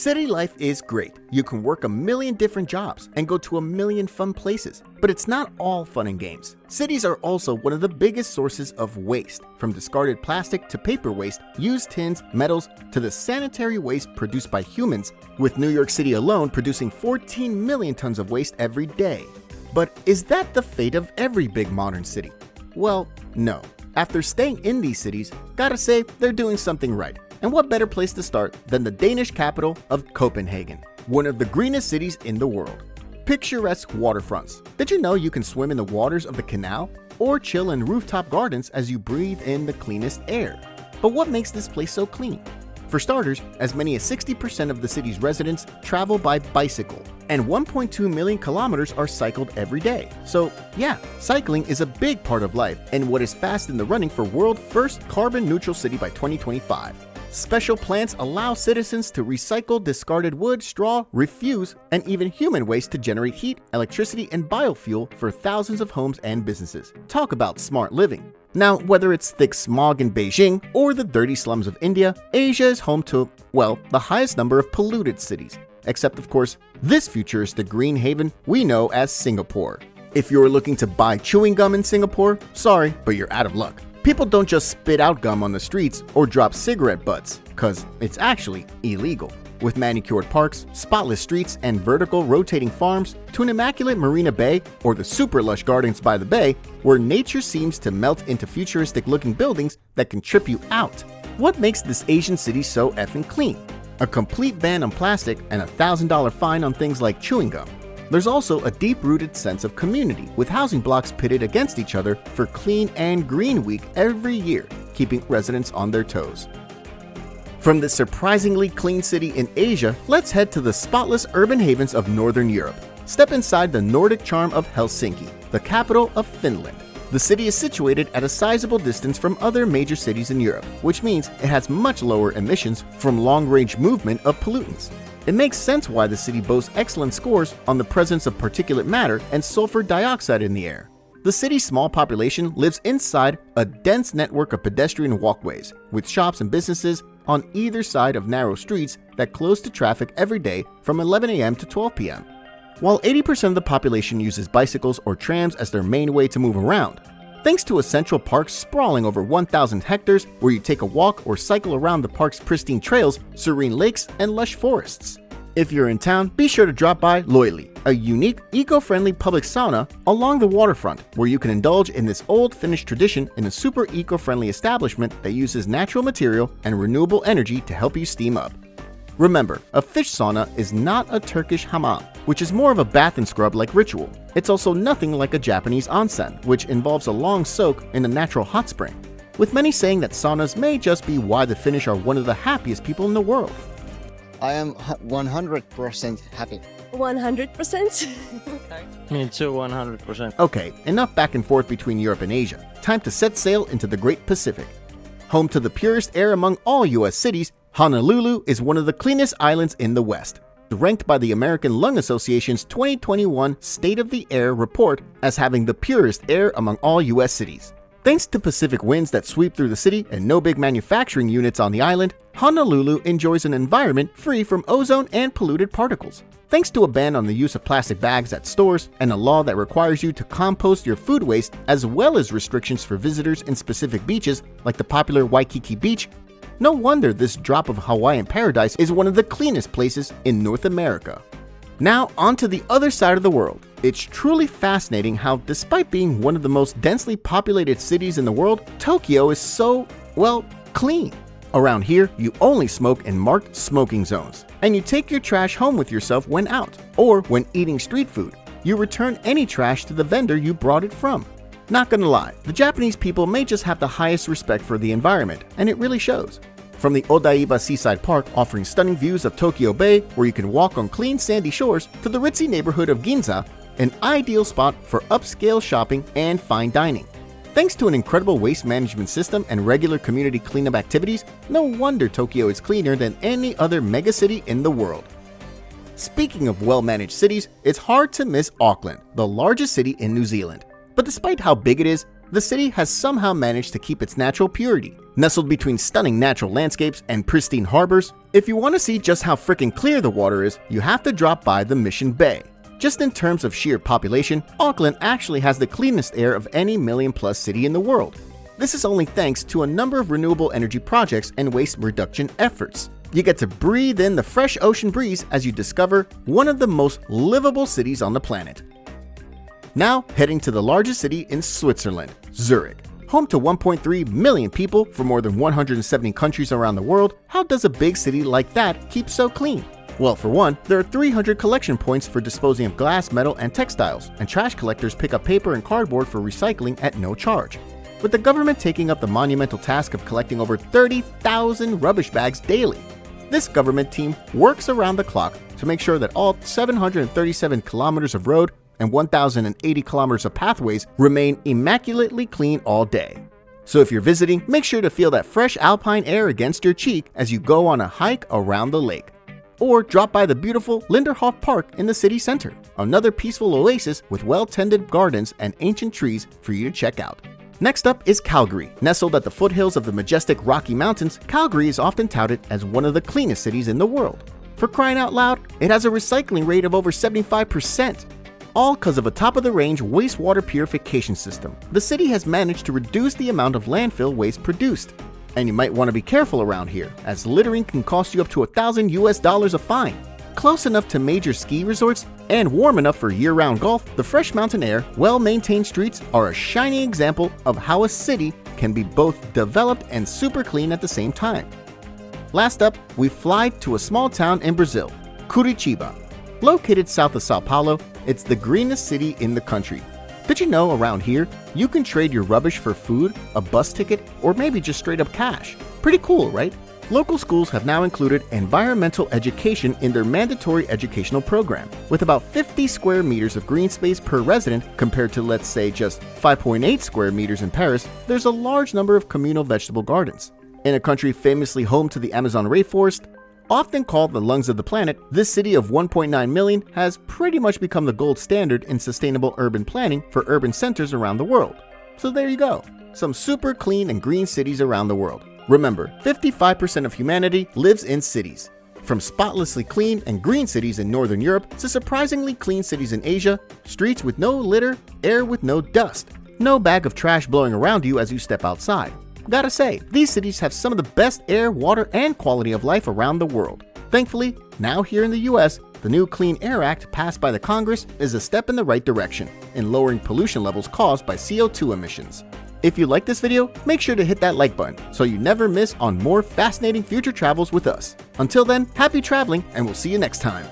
City life is great. You can work a million different jobs and go to a million fun places. But it's not all fun and games. Cities are also one of the biggest sources of waste, from discarded plastic to paper waste, used tins, metals, to the sanitary waste produced by humans, with New York City alone producing 14 million tons of waste every day. But is that the fate of every big modern city? Well, no. After staying in these cities, gotta say they're doing something right. And what better place to start than the Danish capital of Copenhagen, one of the greenest cities in the world. Picturesque waterfronts. Did you know you can swim in the waters of the canal or chill in rooftop gardens as you breathe in the cleanest air? But what makes this place so clean? For starters, as many as 60% of the city's residents travel by bicycle, and 1.2 million kilometers are cycled every day. So yeah, cycling is a big part of life and what is fast in the running for world first carbon neutral city by 2025. Special plants allow citizens to recycle discarded wood, straw, refuse, and even human waste to generate heat, electricity, and biofuel for thousands of homes and businesses. Talk about smart living. Now, whether it's thick smog in Beijing or the dirty slums of India, Asia is home to, well, the highest number of polluted cities. Except, of course, this futuristic green haven we know as Singapore. If you're looking to buy chewing gum in Singapore, sorry, but you're out of luck. People don't just spit out gum on the streets or drop cigarette butts, cause it's actually illegal. With manicured parks, spotless streets, and vertical rotating farms, to an immaculate marina bay or the super lush gardens by the bay, where nature seems to melt into futuristic looking buildings that can trip you out. What makes this Asian city so effing clean? A complete ban on plastic and a $1,000 fine on things like chewing gum. There's also a deep-rooted sense of community, with housing blocks pitted against each other for Clean and Green Week every year, keeping residents on their toes. From this surprisingly clean city in Asia, let's head to the spotless urban havens of Northern Europe. Step inside the Nordic charm of Helsinki, the capital of Finland. The city is situated at a sizable distance from other major cities in Europe, which means it has much lower emissions from long-range movement of pollutants. It makes sense why the city boasts excellent scores on the presence of particulate matter and sulfur dioxide in the air. The city's small population lives inside a dense network of pedestrian walkways, with shops and businesses on either side of narrow streets that close to traffic every day from 11 a.m. to 12 p.m. While 80% of the population uses bicycles or trams as their main way to move around, thanks to a central park sprawling over 1,000 hectares where you take a walk or cycle around the park's pristine trails, serene lakes, and lush forests. If you're in town, be sure to drop by Loili, a unique, eco-friendly public sauna along the waterfront where you can indulge in this old Finnish tradition in a super eco-friendly establishment that uses natural material and renewable energy to help you steam up. Remember, a fish sauna is not a Turkish hammam, which is more of a bath and scrub like ritual. It's also nothing like a Japanese onsen, which involves a long soak in a natural hot spring, with many saying that saunas may just be why the Finnish are one of the happiest people in the world. I am 100% happy. 100%? Me too, 100%. Okay, enough back and forth between Europe and Asia. Time to set sail into the Great Pacific. Home to the purest air among all US cities, Honolulu is one of the cleanest islands in the West, ranked by the American Lung Association's 2021 State of the Air report as having the purest air among all US cities. Thanks to Pacific winds that sweep through the city and no big manufacturing units on the island, Honolulu enjoys an environment free from ozone and polluted particles. Thanks to a ban on the use of plastic bags at stores and a law that requires you to compost your food waste, as well as restrictions for visitors in specific beaches like the popular Waikiki Beach, no wonder this drop of Hawaiian paradise is one of the cleanest places in North America. Now on to the other side of the world. It's truly fascinating how, despite being one of the most densely populated cities in the world, Tokyo is so, well, clean. Around here, you only smoke in marked smoking zones, and you take your trash home with yourself when out, or when eating street food. You return any trash to the vendor you brought it from. Not gonna lie, the Japanese people may just have the highest respect for the environment, and it really shows. From the Odaiba Seaside Park offering stunning views of Tokyo Bay where you can walk on clean sandy shores, to the ritzy neighborhood of Ginza, an ideal spot for upscale shopping and fine dining. Thanks to an incredible waste management system and regular community cleanup activities, no wonder Tokyo is cleaner than any other megacity in the world. Speaking of well-managed cities, it's hard to miss Auckland, the largest city in New Zealand. But despite how big it is, the city has somehow managed to keep its natural purity. Nestled between stunning natural landscapes and pristine harbors, if you want to see just how frickin' clear the water is, you have to drop by the Mission Bay. Just in terms of sheer population, Auckland actually has the cleanest air of any million-plus city in the world. This is only thanks to a number of renewable energy projects and waste reduction efforts. You get to breathe in the fresh ocean breeze as you discover one of the most livable cities on the planet. Now, heading to the largest city in Switzerland, Zurich. Home to 1.3 million people from more than 170 countries around the world, how does a big city like that keep so clean? Well, for one, there are 300 collection points for disposing of glass, metal, and textiles, and trash collectors pick up paper and cardboard for recycling at no charge. With the government taking up the monumental task of collecting over 30,000 rubbish bags daily. This government team works around the clock to make sure that all 737 kilometers of road and 1,080 kilometers of pathways remain immaculately clean all day. So if you're visiting, make sure to feel that fresh alpine air against your cheek as you go on a hike around the lake. Or drop by the beautiful Linderhof Park in the city center, another peaceful oasis with well-tended gardens and ancient trees for you to check out. Next up is Calgary. Nestled at the foothills of the majestic Rocky Mountains, Calgary is often touted as one of the cleanest cities in the world. For crying out loud, it has a recycling rate of over 75%. All because of a top-of-the-range wastewater purification system. The city has managed to reduce the amount of landfill waste produced. And you might want to be careful around here, as littering can cost you up to $1,000 a fine. Close enough to major ski resorts and warm enough for year-round golf, the fresh mountain air, well-maintained streets are a shining example of how a city can be both developed and super clean at the same time. Last up, we fly to a small town in Brazil, Curitiba. Located south of Sao Paulo, it's the greenest city in the country. Did you know around here, you can trade your rubbish for food, a bus ticket, or maybe just straight up cash? Pretty cool, right? Local schools have now included environmental education in their mandatory educational program. With about 50 square meters of green space per resident compared to, let's say, just 5.8 square meters in Paris, there's a large number of communal vegetable gardens. In a country famously home to the Amazon rainforest, often called the lungs of the planet, this city of 1.9 million has pretty much become the gold standard in sustainable urban planning for urban centers around the world. So there you go, some super clean and green cities around the world. Remember, 55% of humanity lives in cities. From spotlessly clean and green cities in Northern Europe to surprisingly clean cities in Asia, streets with no litter, air with no dust, no bag of trash blowing around you as you step outside. Gotta say, these cities have some of the best air, water, and quality of life around the world. Thankfully, now here in the US, the new Clean Air Act passed by the Congress is a step in the right direction in lowering pollution levels caused by CO2 emissions. If you like this video, make sure to hit that like button so you never miss on more fascinating future travels with us. Until then, happy traveling, and we'll see you next time.